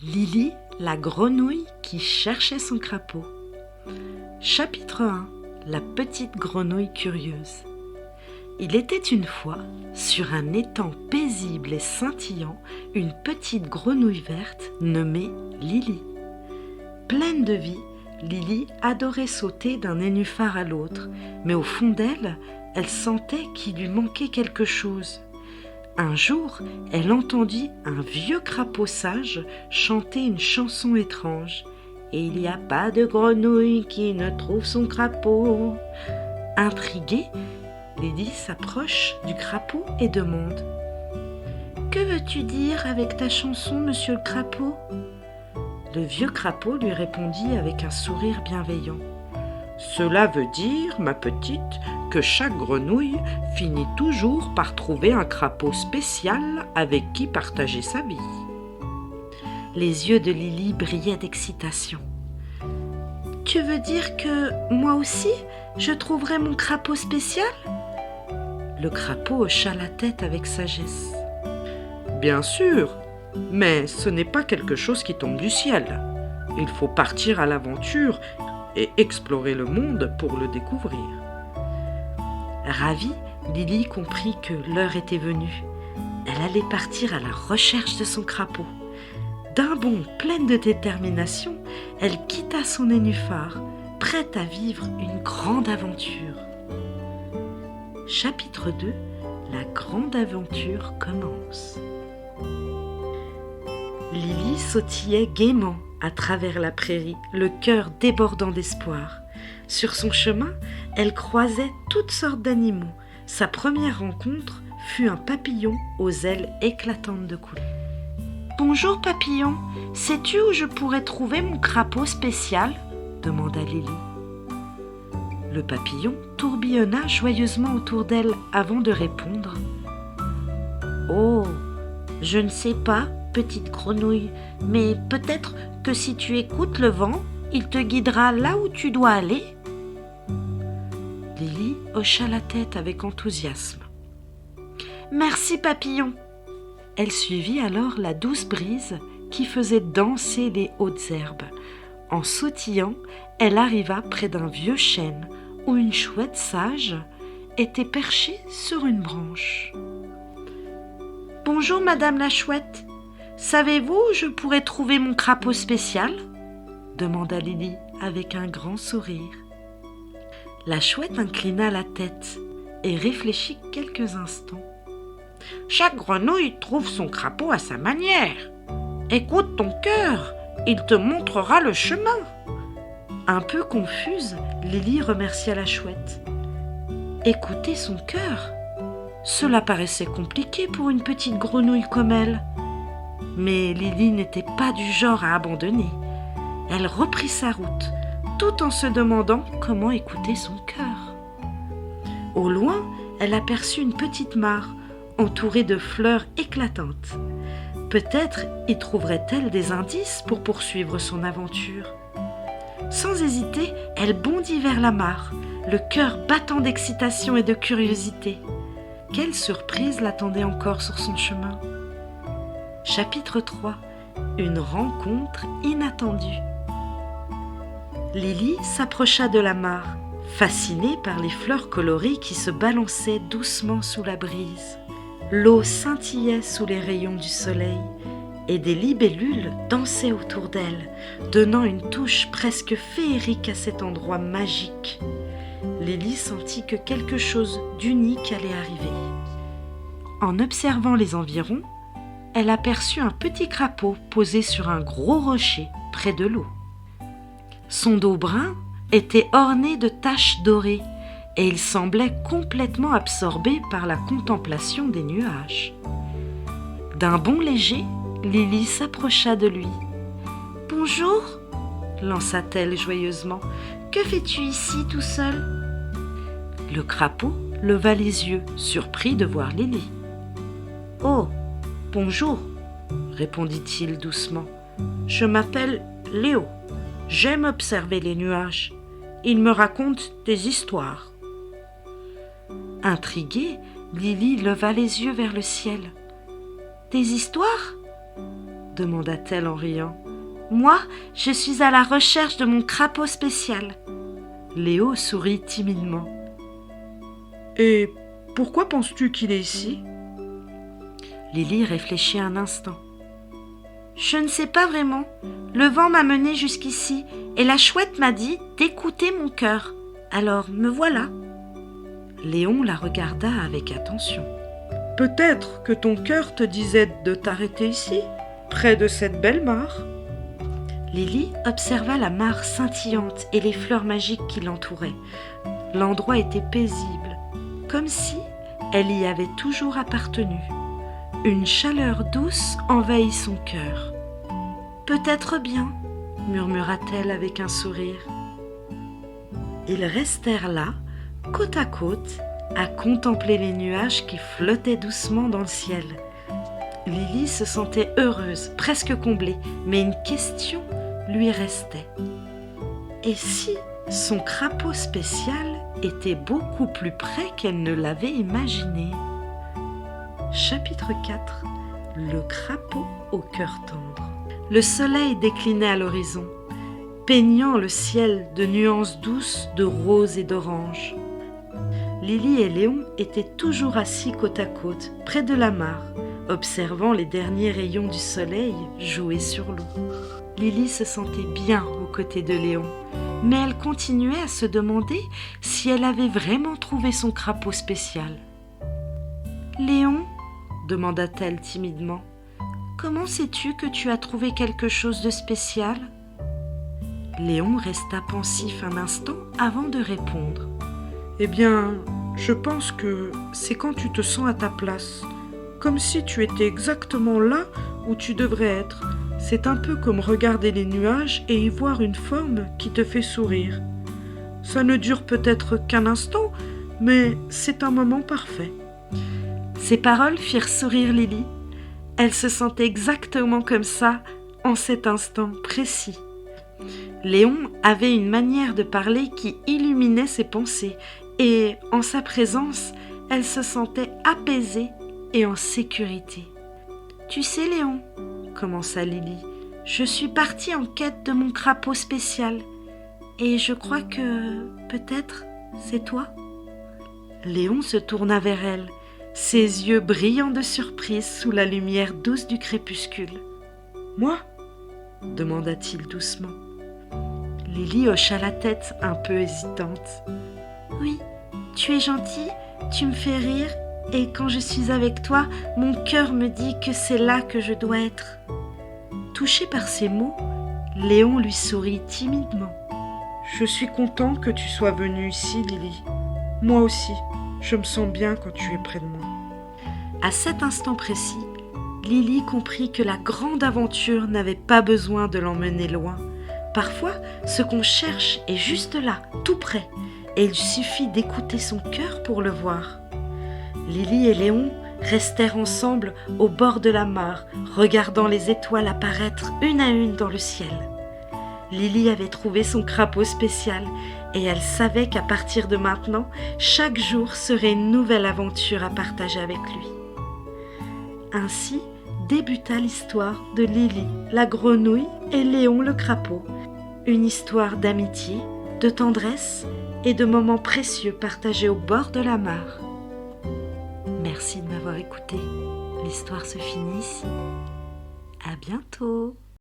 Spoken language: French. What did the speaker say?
Lily, la grenouille qui cherchait son crapaud. Chapitre 1. La petite grenouille curieuse. Il était une fois, sur un étang paisible et scintillant, une petite grenouille verte nommée Lily. Pleine de vie, Lily adorait sauter d'un nénuphar à l'autre, mais au fond d'elle, elle sentait qu'il lui manquait quelque chose. Un jour, elle entendit un vieux crapaud sage chanter une chanson étrange. « Il n'y a pas de grenouille qui ne trouve son crapaud. » Intriguée, Lily s'approche du crapaud et demande « Que veux-tu dire avec ta chanson, monsieur le crapaud ?» Le vieux crapaud lui répondit avec un sourire bienveillant. « Cela veut dire, ma petite, que chaque grenouille finit toujours par trouver un crapaud spécial avec qui partager sa vie. » Les yeux de Lily brillaient d'excitation. « Tu veux dire que moi aussi, je trouverai mon crapaud spécial ?» Le crapaud hocha la tête avec sagesse. « Bien sûr, mais ce n'est pas quelque chose qui tombe du ciel. Il faut partir à l'aventure et explorer le monde pour le découvrir. » Ravie, Lily comprit que l'heure était venue. Elle allait partir à la recherche de son crapaud. D'un bond, pleine de détermination, elle quitta son nénuphar, prête à vivre une grande aventure. Chapitre 2. La grande aventure commence. Lily sautillait gaiement à travers la prairie, le cœur débordant d'espoir. Sur son chemin, elle croisait toutes sortes d'animaux. Sa première rencontre fut un papillon aux ailes éclatantes de couleurs. « Bonjour papillon, sais-tu où je pourrais trouver mon crapaud spécial ?» demanda Lily. Le papillon tourbillonna joyeusement autour d'elle avant de répondre. « Oh, je ne sais pas, petite grenouille, mais peut-être que si tu écoutes le vent, il te guidera là où tu dois aller. » Lily hocha la tête avec enthousiasme. « Merci papillon !» Elle suivit alors la douce brise qui faisait danser les hautes herbes. En sautillant, elle arriva près d'un vieux chêne où une chouette sage était perchée sur une branche. « Bonjour madame la chouette, savez-vous où je pourrais trouver mon crapaud spécial ?» demanda Lily avec un grand sourire. La chouette inclina la tête et réfléchit quelques instants. « Chaque grenouille trouve son crapaud à sa manière. Écoute ton cœur, il te montrera le chemin. » Un peu confuse, Lily remercia la chouette. Écouter son cœur, cela paraissait compliqué pour une petite grenouille comme elle. Mais Lily n'était pas du genre à abandonner. Elle reprit sa route, tout en se demandant comment écouter son cœur. Au loin, elle aperçut une petite mare, entourée de fleurs éclatantes. Peut-être y trouverait-elle des indices pour poursuivre son aventure. Sans hésiter, elle bondit vers la mare, le cœur battant d'excitation et de curiosité. Quelle surprise l'attendait encore sur son chemin. Chapitre 3. Une rencontre inattendue. Lily s'approcha de la mare, fascinée par les fleurs colorées qui se balançaient doucement sous la brise. L'eau scintillait sous les rayons du soleil et des libellules dansaient autour d'elle, donnant une touche presque féerique à cet endroit magique. Lily sentit que quelque chose d'unique allait arriver. En observant les environs, elle aperçut un petit crapaud posé sur un gros rocher près de l'eau. Son dos brun était orné de taches dorées et il semblait complètement absorbé par la contemplation des nuages. D'un bond léger, Lily s'approcha de lui. « Bonjour !» lança-t-elle joyeusement. « Que fais-tu ici tout seul ?» Le crapaud leva les yeux, surpris de voir Lily. « Oh, bonjour !» répondit-il doucement. « Je m'appelle Léo. J'aime observer les nuages. Ils me racontent des histoires. » Intriguée, Lily leva les yeux vers le ciel. « Des histoires ? demanda-t-elle en riant. Moi, je suis à la recherche de mon crapaud spécial. Léo sourit timidement. Et pourquoi penses-tu qu'il est ici ? Lily réfléchit un instant. Je ne sais pas vraiment. Le vent m'a menée jusqu'ici et la chouette m'a dit d'écouter mon cœur. Alors me voilà. Léon la regarda avec attention. Peut-être que ton cœur te disait de t'arrêter ici, près de cette belle mare. Lily observa la mare scintillante et les fleurs magiques qui l'entouraient. L'endroit était paisible, comme si elle y avait toujours appartenu. Une chaleur douce envahit son cœur. « Peut-être bien », murmura-t-elle avec un sourire. Ils restèrent là, côte à côte, à contempler les nuages qui flottaient doucement dans le ciel. Lily se sentait heureuse, presque comblée, mais une question lui restait. Et si son crapaud spécial était beaucoup plus près qu'elle ne l'avait imaginé ? Chapitre 4. Le crapaud au cœur tendre. Le soleil déclinait à l'horizon, peignant le ciel de nuances douces de rose et d'orange. Lily et Léon étaient toujours assis côte à côte, près de la mare, observant les derniers rayons du soleil jouer sur l'eau. Lily se sentait bien aux côtés de Léon, mais elle continuait à se demander si elle avait vraiment trouvé son crapaud spécial. « Léon ?» demanda-t-elle timidement. « Comment sais-tu que tu as trouvé quelque chose de spécial ?» Léon resta pensif un instant avant de répondre. « Eh bien, je pense que c'est quand tu te sens à ta place, comme si tu étais exactement là où tu devrais être. C'est un peu comme regarder les nuages et y voir une forme qui te fait sourire. Ça ne dure peut-être qu'un instant, mais c'est un moment parfait. » Ces paroles firent sourire Lily. Elle se sentait exactement comme ça, en cet instant précis. Léon avait une manière de parler qui illuminait ses pensées, et en sa présence, elle se sentait apaisée et en sécurité. « Tu sais, Léon, » commença Lily, « je suis partie en quête de mon crapaud spécial, et je crois que, peut-être, c'est toi ?» Léon se tourna vers elle, ses yeux brillants de surprise sous la lumière douce du crépuscule. « Moi ?» demanda-t-il doucement. Lily hocha la tête un peu hésitante. « Oui, tu es gentille, tu me fais rire, et quand je suis avec toi, mon cœur me dit que c'est là que je dois être. » Touché par ces mots, Léon lui sourit timidement. « Je suis content que tu sois venue ici, Lily. Moi aussi, je me sens bien quand tu es près de moi. » À cet instant précis, Lily comprit que la grande aventure n'avait pas besoin de l'emmener loin. Parfois, ce qu'on cherche est juste là, tout près, et il suffit d'écouter son cœur pour le voir. Lily et Léon restèrent ensemble au bord de la mare, regardant les étoiles apparaître une à une dans le ciel. Lily avait trouvé son crapaud spécial, et elle savait qu'à partir de maintenant, chaque jour serait une nouvelle aventure à partager avec lui. Ainsi débuta l'histoire de Lily, la grenouille, et Léon, le crapaud. Une histoire d'amitié, de tendresse et de moments précieux partagés au bord de la mare. Merci de m'avoir écouté. L'histoire se finit ici. À bientôt.